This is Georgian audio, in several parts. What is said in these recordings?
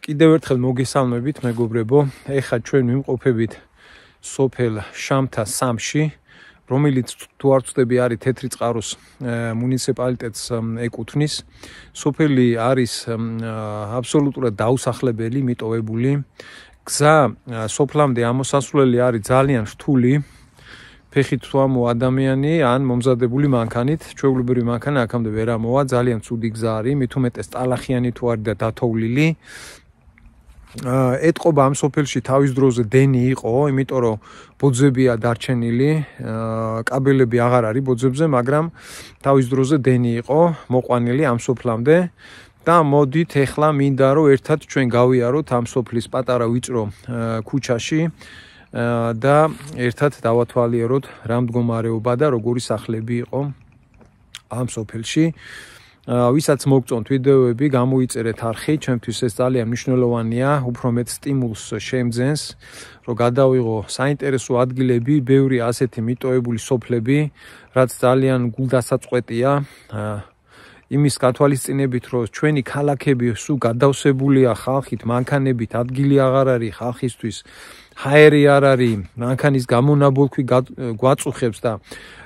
კიდევ ერთხელ მოგესალმებით მეგობრებო, ეხლა ჩვენ ვიმყოფებით სოფელ შამთა 3-ში, რომელიც თუ არ ვწდები არის თეთრი წყაროს მუნიციპალიტეტს ეკუთვნის. სოფელი არის აბსოლუტურად დაუსახლებელი, მიტოვებული. გზა სოფლამდე ამოსასვლელი არის ძალიან რთული. ფეხით თუ ამო ადამიანი ან მომზადებული მანქანით, ჩვეულებრივი მანქანა აქამდე ვერ ამოვა, ძალიან ცუდი გზა არის, მით უმეტეს ტალახიანი თუ არის და დათოვლილი. ეთყობა ამ სოფელში თავის დროზე დენი იყო, იმიტომ რომ ბოძებია დარჩენილი, კაბელები აღარ არის ბოძებზე, მაგრამ თავის დროზე დენი იყო მოყვანილი ამ სოფლამდე და მოდით ეხლა მინდა რომ ერთად ჩვენ გავიაროთ ამ სოფლის პატარა ვიწრო ქუჩაში და ერთად დავათვალიეროთ რა მდგომარეობა და როგორი სახლები იყო ამ სოფელში. ვისაც მოგწონთ ვიდეოები, გამოიწერეთ არხი, ჩემთვის ეს ძალიან მნიშვნელოვანია, უფრო მეტ სტიმულს შემძენს, რომ გადავიღო საინტერესო ადგილები, ბევრი ასეთი მიტოვებული სოფლები, რაც ძალიან გულდასაწყვეტია. იმის გათვალისწინებით, რომ ჩვენი ქალაქები სულ გადავსებულია ხალხით, მანქანებით, ადგილი აღარ არის ხალხისთვის, ჰაერი არ არის, მანქანის გამონაბოლქვი გვაწუხებს და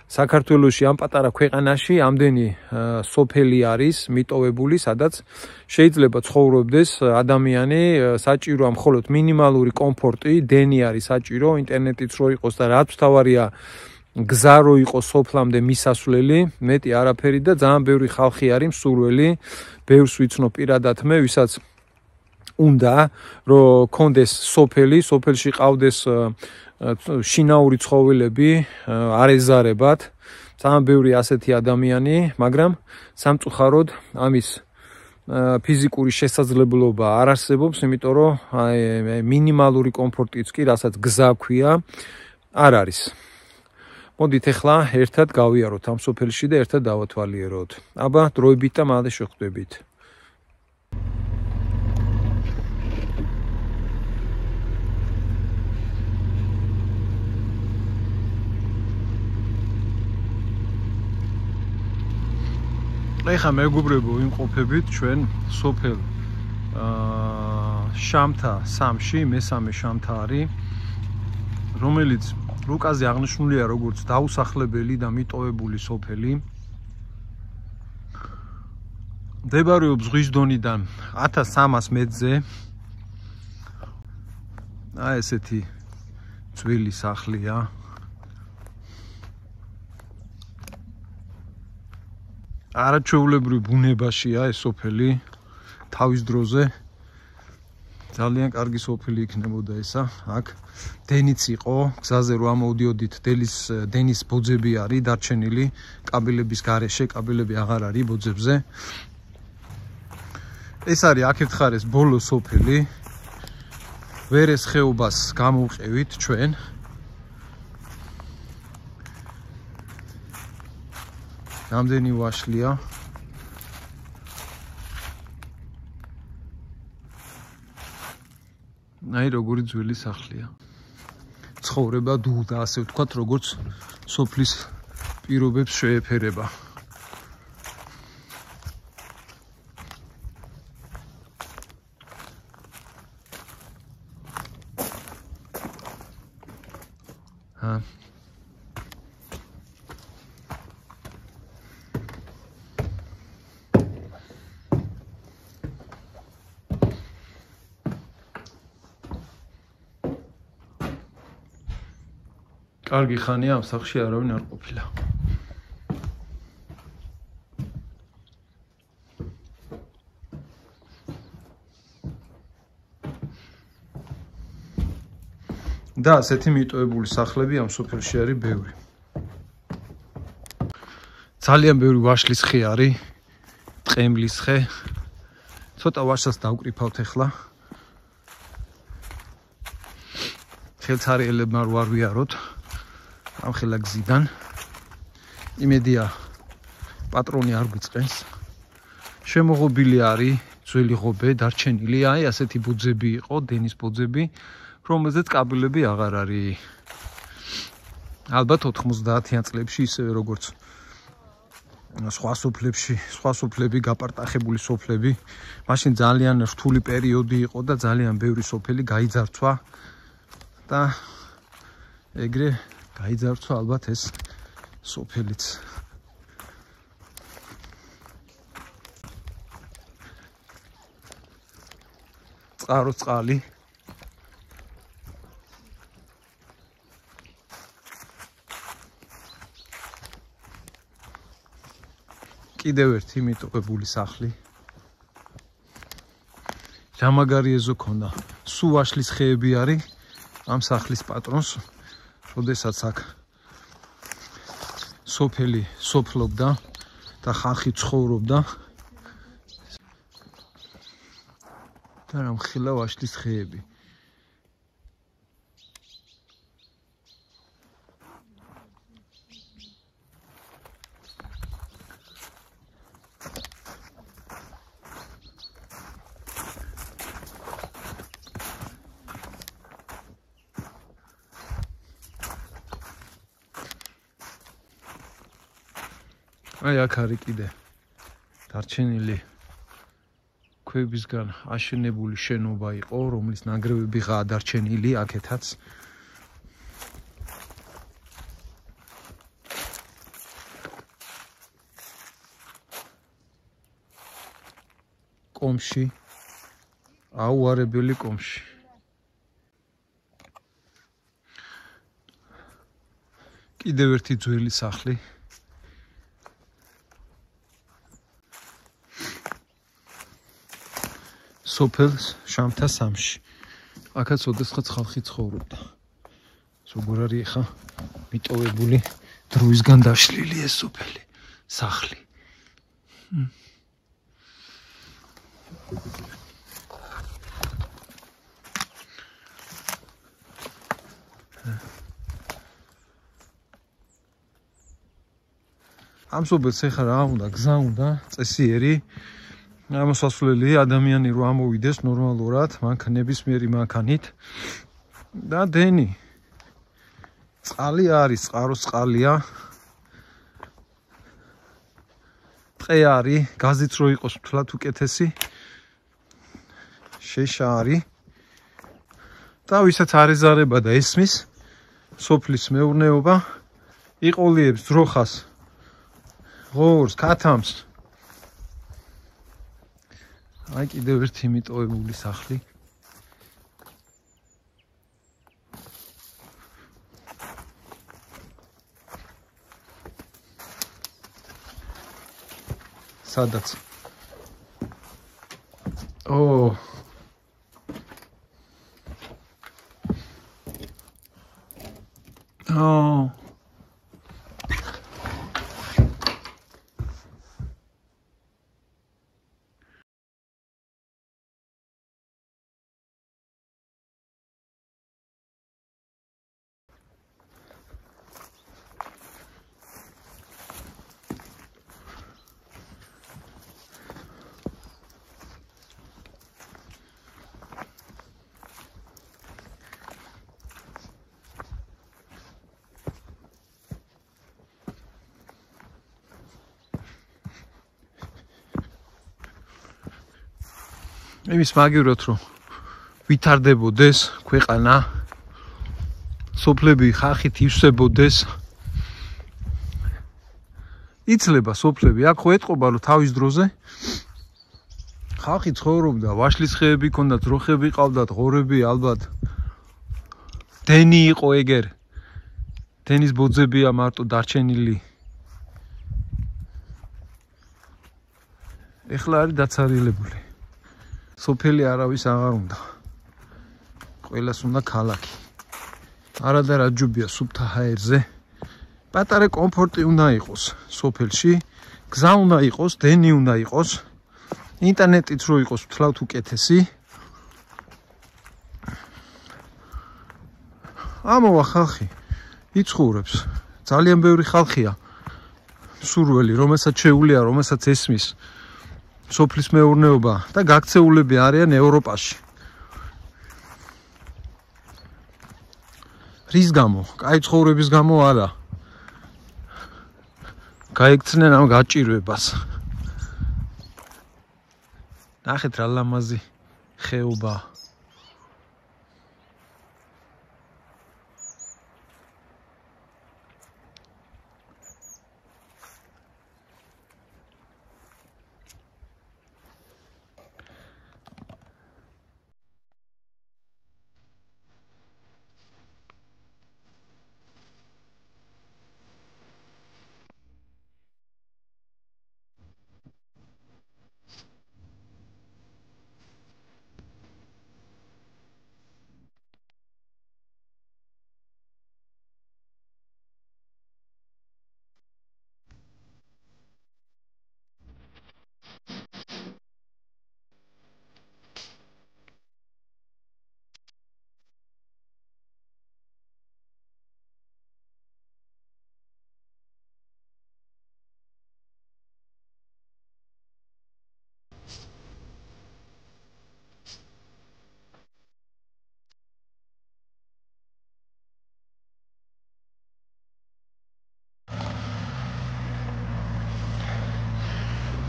საქართველოში ამ პატარა ქვეყანაში ამდენი სოფელი არის მიტოვებული, სადაც შეიძლება ცხოვრობდეს ადამიანი, საჭიროა მხოლოდ მინიმალური კომფორტი, დენი არის საჭირო, ინტერნეტიც რო იყოს და რაც თავარია გზა რო იყოს სოფლამდე მისასვლელი, მეტი არაფერი და ძალიან ბევრი ხალხი არის მსურველი, ბევრს ვიცნობ პირადად მე, ვისაც უნდა რომ კონდეს სოფელი, სოფელში ყავდეს შინაური ცხოველები, არ ეზარებათ, ძალიან ბევრი ასეთი ადამიანი, მაგრამ სამწუხაროდ ამის ფიზიკური შესაძლებლობა არ არსებობს, იმიტომ რომ მინიმალური კომფორტიც კი, რასაც გზა ქვია, არ არის. მოდით ეხლა ერთად გავიაროთ ამ სოფელში და ერთად დავათვალიეროთ. აბა, დროებით და მალე შევხვდებით. ეხლა მეგობრებო, ვიმყოფებით ჩვენ სოფელ შამთა 3-ში, მესამე შამთა არის, რომელიც რუკაზე აღნიშნულია როგორც დაუსახლებელი და მიტოვებული სოფელი. მდებარეობს ზღვის დონიდან 1300 მეტრზე. ესეთი ძველი სახლია. არაჩვეულებრივ ბუნებაშია ეს სოფელი თავის დროზე. ძალიან კარგი სოფელი იქნებოდა ესა. აქ დენიც იყო, გზაზე რო ამოვდიოდით, დენის ბოძები არის დარჩენილი, კაბელების გარეშე, კაბელები აღარ არის ბოძებზე. ეს არის აქეთ ხარეს ბოლო სოფელი. ვერეს ხეობას გამოვყევით ჩვენ. რამდენი ვაშლია. აი როგორი ძველი სახლია. ცხოვრება დუღდა, ასე ვთქვათ, როგორც სოფლის პირობებს შეეფერება. კარგი ხანია ამ სახლში არავინ არ ყოფილა. და ასეთი მიტოვებული სახლები ამ სოფელში არის ბევრი. ძალიან ბევრი ვაშლის ხე არის, ტყემლის ხე. ცოტა ვაშლს დავკრიფავთ ახლა. ხელცარიელებმა რო არ ვიაროთ. ამ ხელა გზიდან იმედია პატრონი არ გვიწყენს. შემოღობილი არის ძველი ღობე, დარჩენილი, აი ასეთი ბოძები იყო, დენის ბოძები, რომელზეც კაბელები აღარ არის. ალბათ 90-იან წლებში ისევე როგორც სხვა სოფლები, გაპარტახებული სოფლები. მაშინ ძალიან რთული პერიოდი იყო და ძალიან ბევრი სოფელი გაიძარცვა და ეგრე გაიძარცვა ალბათ ეს სოფელიც. წყარო წყალი. კიდევ ერთი მიტოვებული სახლი. რა მაგარი ეზო ქონდა. სულ ვაშლის ხეები არის ამ სახლის პატრონს. როდესაც აქ სოფელი სოფლობდა და ხალხი ცხოვრობდა. და რა მხილა ვაშლის ხეები. აი აქ არის კიდე დარჩენილი ქვებისგან აშენებული შენობა იყო, რომლის ნანგრევები გადარჩენილი აქეთაც. კომში, აუარებელი კომში. კიდევ ერთი ძველი სახლი. სოფელს შამთა სამში. აქაც ოდესღაც ხალხი ცხოვრობდა. როგორ არის ახლა მიტოვებული დროისგან დაშლილი ეს სოფელი, სახლი. ამ სოფელს ახლა რა უნდა, გზა უნდა, წესიერი ამოსასვლელი ადამიანი რო ამოვიდეს ნორმალურად, ნებისმიერი მანქანით და დენი. წყალი არის, წყაროს წყალია. ტყე არის, გაზით რო იყოს თლათ უკეთესი. შეშა არის. და ვისაც არ ეზარება და ესმის სოფლის მეურნეობა, იყოლიებს ძროხას, ღორს, ქათამს. აი კიდევ ერთი მიტოვებული სახლი. სადაც. ო იმის მაგივრად რომ ვითარდებოდეს ქვეყანა, სოფლები ხალხით ივსებოდეს. იცლება სოფლები, აქ ხო ეტყობა რომ თავის დროზე ხალხი ცხოვრობდა, ვაშლის ხეები ჰქონდა, ძროხები ყავდათ, ღორები ალბათ. დენი იყო ეგერ. დენის ბოძებია მარტო დარჩენილი. ეხლა არის დაცარიელებული. სოფელი არავის აღარ უნდა. ყველას უნდა ქალაქი. არადა რაჯობია სუფთა ჰაერზე. პატარა კომფორტი უნდა იყოს სოფელში. გზა უნდა იყოს, დენი უნდა იყოს. ინტერნეტიც რო იყოს თლავთ უკეთესი. ამოვა ხალხი იცხოვრებს. ძალიან ბევრი ხალხია. სურველი, რომელსაც შეუძლია, რომელსაც ესმის სოფლის მეურნეობა და გაქცეულები არიან ევროპაში. რის გამო? კაი ცხოვრების გამო არა. გაიქცნენ ამ გაჭირვებას. ნახეთ რა ლამაზი ხეობა.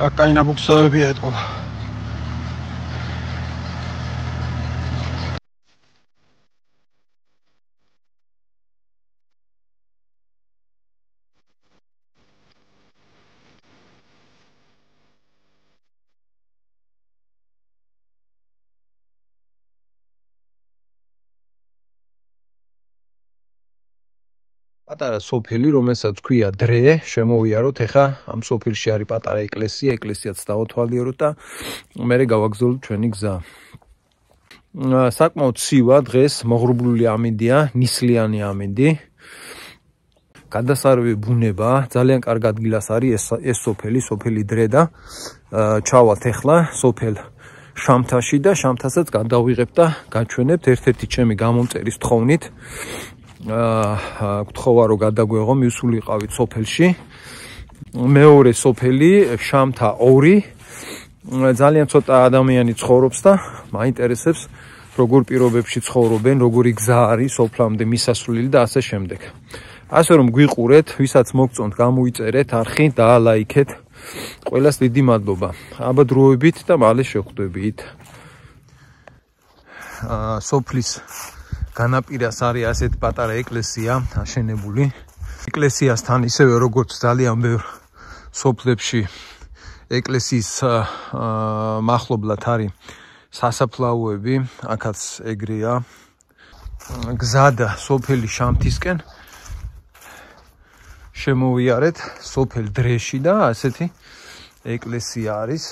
აკაინა ბუქსავები ეთყობა. პატარა სოფელი, რომელსაც ქვია დრე, შემოვიაროთ, ეხა ამ სოფელში არის პატარა ეკლესია, ეკლესიაც დავათვალიეროთ და მერე გავაგზავნოთ ჩვენი გზა. საკმაოდ ცივა დღეს მოღრუბლული ამინდია, ნისლიანი ამინდი. გადასარევი ბუნება, ძალიან კარგ ადგილას არის ეს სოფელი, სოფელი დრე და ჩავალთ ახლა სოფელ შამთაში და შამთასაც გადავიღებ და გაჩვენებთ ერთ-ერთი ჩემი გამომწერის თხოვნით. გთხოვა რომ გადაგვეღო, მივსულიყავით სოფელში. მეორე სოფელი შამთა 2. ძალიან ცოტა ადამიანი ცხოვრობს და მაინტერესებს როგორ პირობებში ცხოვრობენ, როგორი გზა არის სოფლამდე მისასვლელი და ასე შემდეგ. ასე რომ გვიყურეთ, ვისაც მოგწონთ, გამოიწერეთ არხი და ლაიქეთ. ყველას დიდი მადლობა. აბადროებით და მალე შევხვდებით. სოფლის განაპირას არის ასეთ პატარა ეკლესია აშენებული. ეკლესიასთან ისევე როგორც ძალიან ბევრ სოფლებში ეკლესიის მახლობლად არის სასაფლაოები, აქაც ეგრეა. გზადა სოფელი შამთისკენ შემოვიარეთ სოფელ დრეში და ასეთი ეკლესია არის.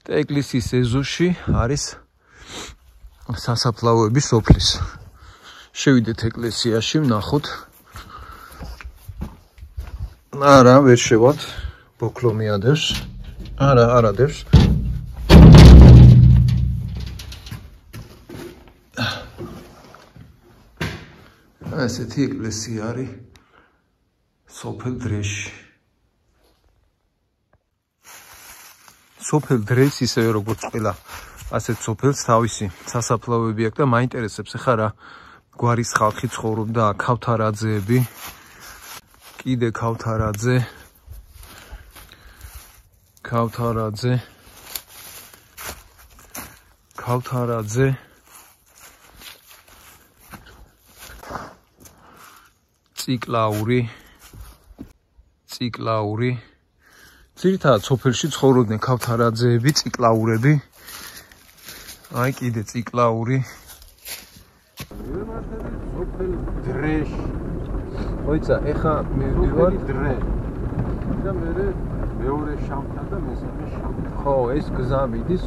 და ეკლესიის ეზოში არის სასაფლაოები სოფლის. შევიდეთ ეკლესიაში, ვნახოთ. არა, ვერ შევალთ. ბოქლო მიადევს. არა ადევს. ასეთი ეკლესია არის სოფელ დრეში. სოფელ დრეს ისევე როგორც ყველა ასეთ სოფელს თავისი სასაფლაოები აქვს და მაინტერესებს ახლა რა გვარის ხალხი ცხოვრობდა, ქავთარაძეები, კიდე ქავთარაძე, ციკლაური. ძირითადად სოფელში ცხოვრობდნენ ქავთარაძეები, ციკლაურები. აი კიდე ციკლაური. სოფელ დრეში. მოიცა, ეხა მივდივარ დრე. და მეორე შამთა და მესამე შამთა. ხო, ეს გზა მიდის.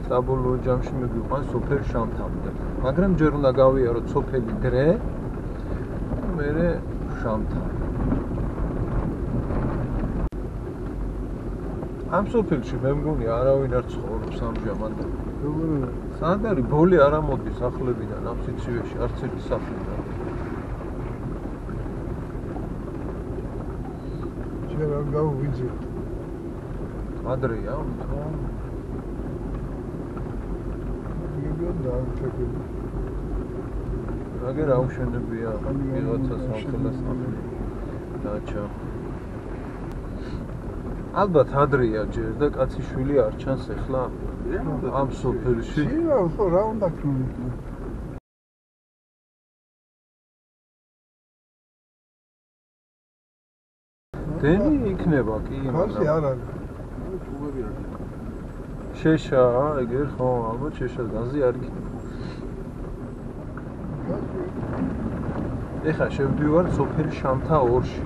საბოლოო ჯამში მივიყვან სოფელ შამთამდე. მაგრამ ჯერ უნდა გავიაროთ სოფელი დრე. მერე შამთა. ამ სოფელში მე მგონი არავინ არ ცხოვრობს ამჟამად. სად არის ბოლი არ ამოდის ახლებიდან ამ სიცივეში, არც ერთი სახლიდან. ჯერ არ გავვიძე. ადრეა, ხო? აგერ აუშენებია ვიღაცას ამხელას ნახე. დაჩა. ალბათ ადრეა ჯერ და კაცი შვილი არ ჩანს ახლა ამ სოფელში. ხო, რა უნდა ქნო. დენი იქნება კი, ხალხი არ არის. შეშა, ეგერ ხო, ალბათ შეშა გაზი არ იქნება. ეხლა შევდივარ სოფელ შამთა 2-ში.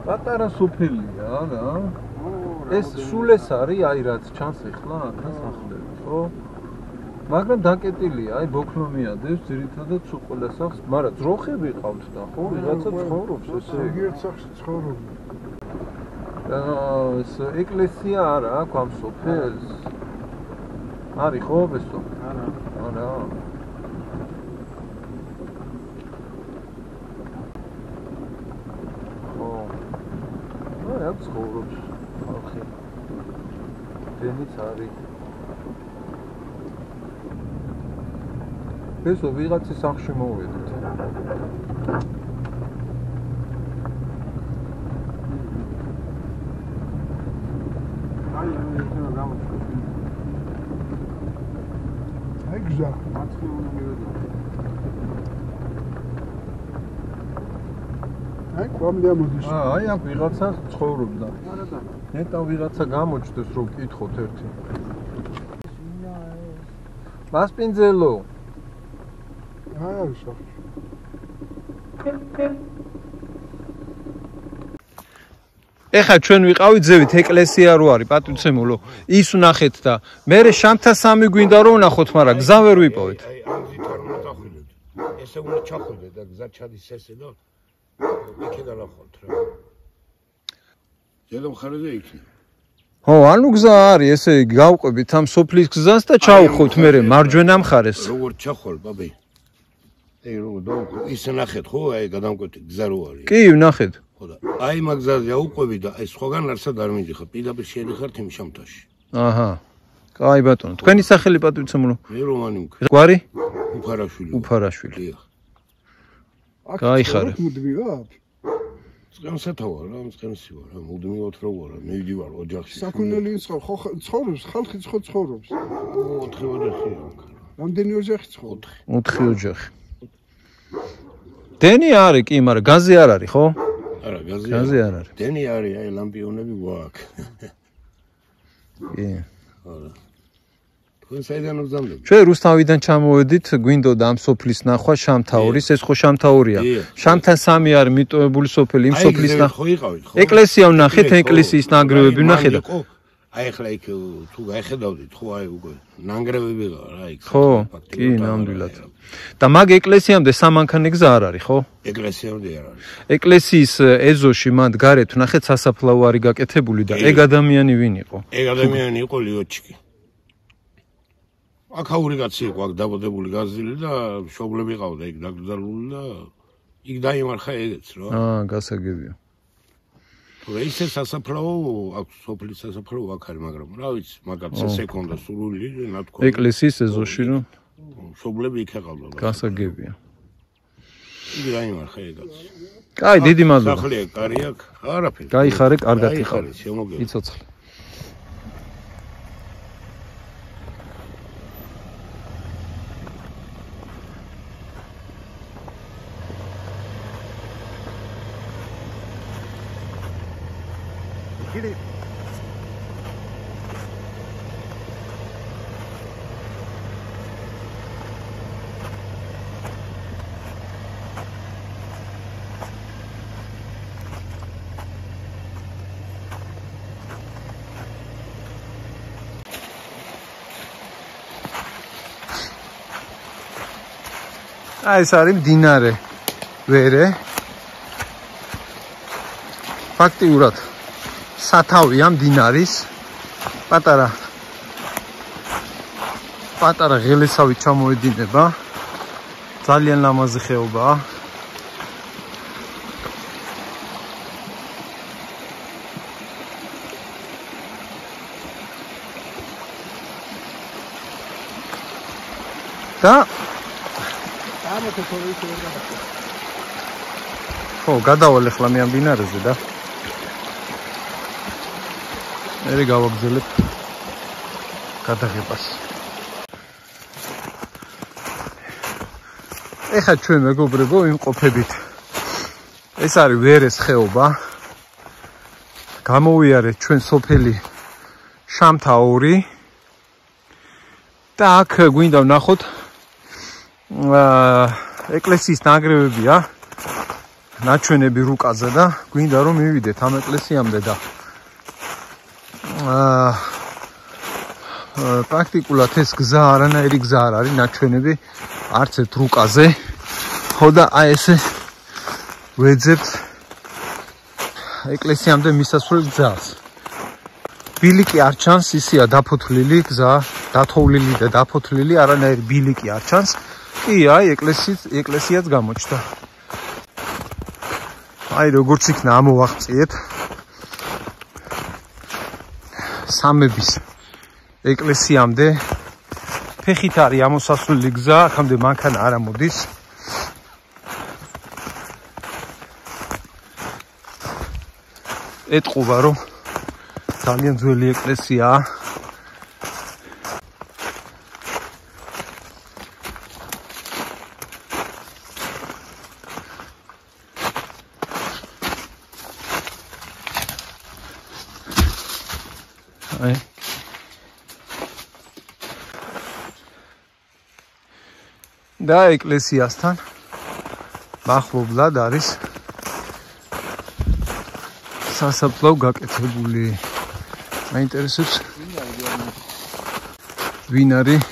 პატარა სოფელია რა. ეს სულ ეს არის, აი რაც ჩანს ახლა აქა სახლები, ხო? მაგრამ დაკეტილია, აი ბოქლომიადებს ძირითადად სულ სახს, მაგრამ ძროხები ყავთ და ხო, ვიღაცა ცხოვრობს ესე. ზოგიერთ სახლში ცხოვრობს. ეს ეკლესია არა აქვს ამ სოფელს. არის ხო ბესო? არა. არა. ხო. აი აქ ცხოვრობს ხალხი. დენიც არის. ბესო ვიღაცის სახლში მოვედით. აი გზა. აი კომლია მოდის. აი აქ ვიღაცა ცხოვრობდა. ნეტა ვიღაცა გამოჩნდეს რომ გკითხოთ ერთი. მასპინძელო. აი არის სახში. ეხლა ჩვენ ვიყავით ზევით ეკლესია რო არის პატივცემულო ის ვნახეთ და მე შამთა 3 გვინდა რომ ვნახოთ მაგრამ გზა ვერ ვიპოვეთ აი ამზით არ უნდა ხვიდეთ ესე უნდა ჩახვიდეთ და გზა ჩადის ესე და იქიდან ახოთ რა ზედო მხარეზე იქნება ხო ანუ გზა არის ესე გავყვებით ამ სოფლის გზას და ჩავხოთ მე მარჯვენა მხარეს როგორ ჩახვალ ბაბი ე როგორ ისე ნახეთ ხო აი გადამკვეთი გზა რო არის კი ვნახეთ აი მაგზაზე აუყვები და აი სხვაგან არსად არ მიდიხარ პირდაპირ შედიხართ იმ შამთაში აჰა კაი ბატონო თქვენი სახელი პატივცემულო მე რომანი მქ გვარი უფარაშვილი კაი ხარ მუდმივად წყენსათავა რა წყენსი ვარ რა მუდმივად რო ვარ მივდივარ ოჯახში საქონელი ხო ცხოვრობს ხალხი ცხოვრობს 4 ოჯახი რამდენი ოჯახი ცხოვრობს 4 ოჯახი დენი არის კი მაგრამ გაზი არ არის ხო არა გაზი არ არის დენი არის აი ლამპიონები გვაქვს კი არა თქვენ საიდან ვზამდებით ჩვენ რუსთავიდან ჩამოვედით გვინდოდა ამ სოფლის ნახვა შამთა 2-ის ეს ხო შამთა 2-ია შამთა 3 არის მიტოვებული სოფელი იმ სოფლის და ხო იყავით ხო ეკლესია ვნახეთ ეკლესიის ნანგრევები ვნახეთ და აი ახლა იქ თუ გაიხედავდით ხო აი უკვე ნანგრევები რა იქ ხო კი ნამდვილად და მაგ ეკლესიამდე სამანქანე გზა არ არის ხო ეკლესიამდე არ არის ეკლესიის ეზოში მანდ გარეთ ვნახეთ სასაფლაო არის გაკეთებული და ეგ ადამიანი ვინ იყო ეგ ადამიანი იყო ლიოჩკი აქაური კაცი იყო აქ დაბადებული გაზილი და მშობლები ყავდა იქ დაკრძალული და იქ დაიმარხა ეგეც რა გასაგებია ისე სასაფლაო აქ სოფლის სასაფლაო აქ არის მაგრამ რა ვიცი მაგაც ესე ქონდა სრული ნათქვა ეკლესიის ეზოში რომ მშობლები იქ ეყავდა გასაგებია იქ დაიმარხა ეგაც კაი დიდი მადლობა სახლი კარი აქ არაფერი გაიხარე კარგად იყავი შემოგე იცოცხლე აი ეს არის მდინარე ვერე ფაქტიურად სათავეა მდინარის პატარა ღელესავით ჩამოედინება ძალიან ლამაზი ხეობაა და ამათო თორე ისე ვერ გადახდა. ხო, გადავალ ახლა მე ამ ბინარეზე და მე გავაგზავნებ გადაღებას. ეხლა ჩვენ მეგობრებო იმყოფებით. ეს არის ვერეს ხეობა. გამოვიარეთ ჩვენ სოფელი შამთა 2 და აქ გვინდა ვნახოთ ეკლესიის ნანგრევებია ნაჩვენები რუკაზე და გვინდა რომ მივიდეთ ამ ეკლესიამდე და პრაქტიკულად ეს გზა არანაირი გზა არ არის ნაჩვენები არც ერთ რუკაზე ხო და აი ესე ვეძებთ ეკლესიამდე მისასვლელ გზას ბილიკი არ ჩანს ისია დაფოთლილი გზა დათოვლილი და დაფოთლილი არანაირი ბილიკი არ ჩანს კი აი ეკლესიაც გამოჩნდა აი როგორც იქნა ამოვაღწიეთ სამების ეკლესიამდე ფეხით არის ამოსასვლელი გზა აქამდე მანქანა არ ამოდის ეტყობა რომ ძალიან ძველი ეკლესიაა და ეკლესიასთან მახლობლად არის სასაფლაო გაკეთებული. მაინტერესებს ვინ არის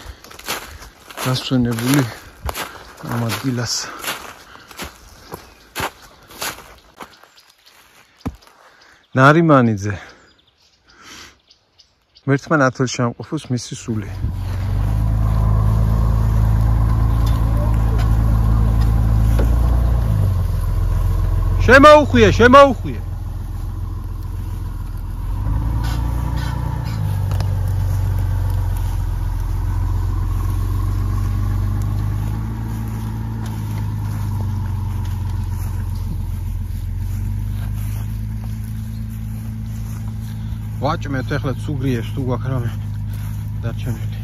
დასვენებული ამ ადგილას. ნარიმანიძე მერთმა ნათელში ამყოფოს მისი სული. შემოუხვიე. ვაჭმეთ ახლა ცუგრიებს თუ გვაქვს რამე დარჩენილი.